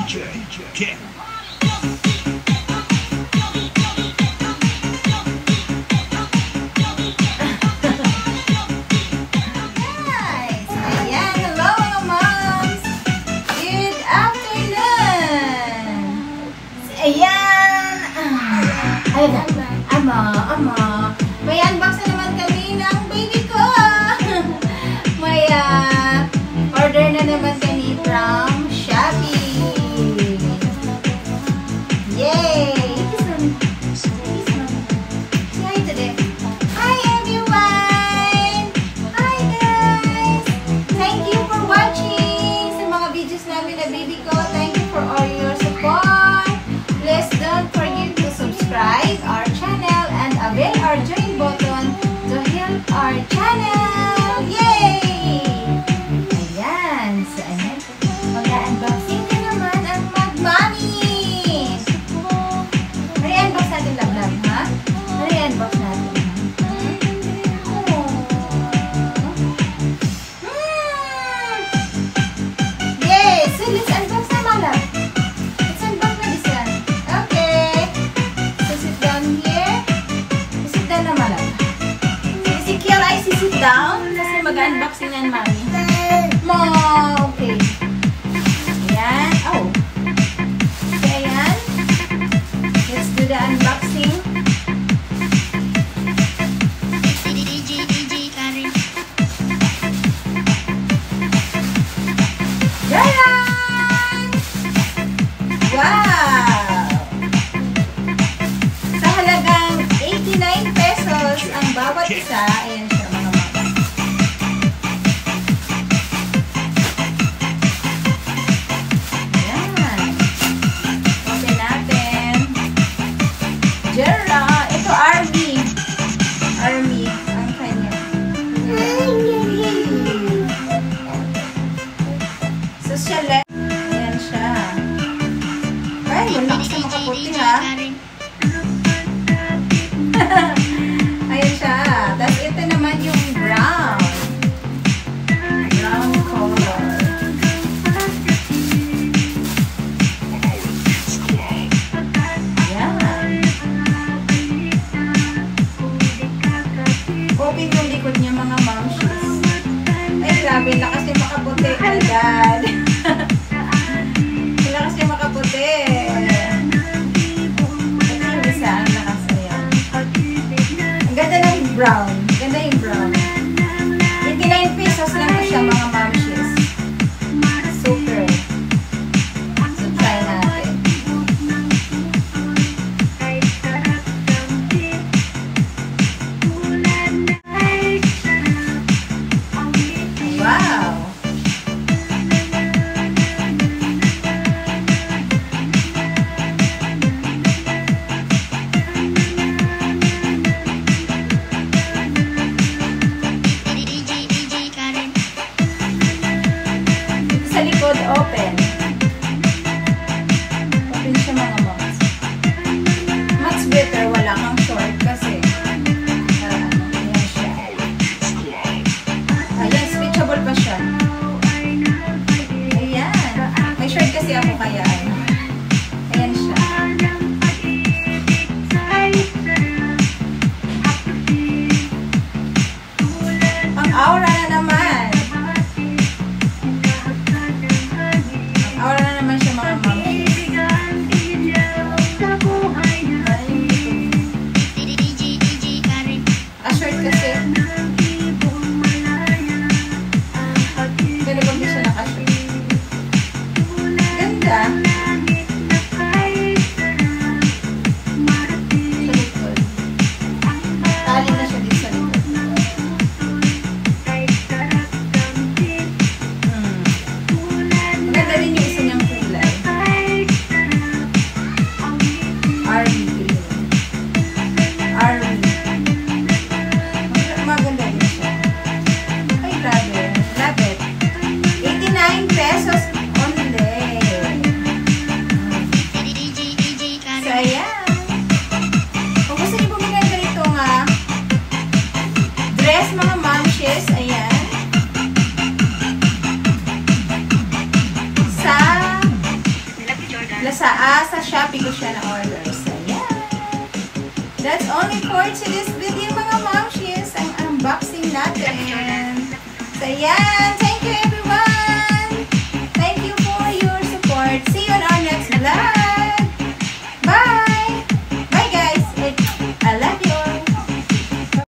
DJ King. Ama, may unbox na naman kami ng baby ko. May order na naman kami from Shopee. Yay! Hi today. Hi everyone! Hi guys! Thank you for watching sa mga videos namin na baby ko. Thank you for all your support. Please don't forget to subscribe our channel and avail our join button to help our channel. Yay! Ayan. So, ayan. Mag-unboxing ka naman ang mag-mommy. Re-unbox natin, love, ha? Re-unbox natin. Yay! So, let's unbox na, my love. Let's unbox na this one. Okay. So, sit down here. Sit down na, my love. Si Kiel ay sit down kasi mag-unboxing na yan, mami. Okay. Ayan. Oh. Okay, ayan. Let's do the unboxing. Ayan! Wow! Sa halagang 89 pesos ang bawat isa. Ayan siya, mga mama. Ayan. Open natin. Jera. Ito, Army. Army. Ang kanya. Social. Ayan siya. Ay, malakas na makaputi, ha? Ayan siya. Tapos ito naman yung brown. Brown color. Ayan. Open yung likod niya, mga momshies. Ay, grabe. Lakas yung makaputi. Agad. Lakas yung makaputi. Ito yung isa. Ang lakas na yan. Ang ganda na yung brown. Ganda yung brown. 89 pesos lang po siya, mga momshies. Super. So, try natin. Wow! Sa likod, open. Open siya, mga moms. Much better, wala kang short kasi ayan siya. Ayan, switchable pa siya. Ayan. May short kasi ako kaya. Ayan siya. Pang aura na naman. Aura na naman siya, mga mami. Short kasi. Pero pag di siya naka-short. Ganda. Sa Shopee ko siya na-order. So, yeah. That's only for today's video, mga momshies. Ang unboxing natin. So, yan.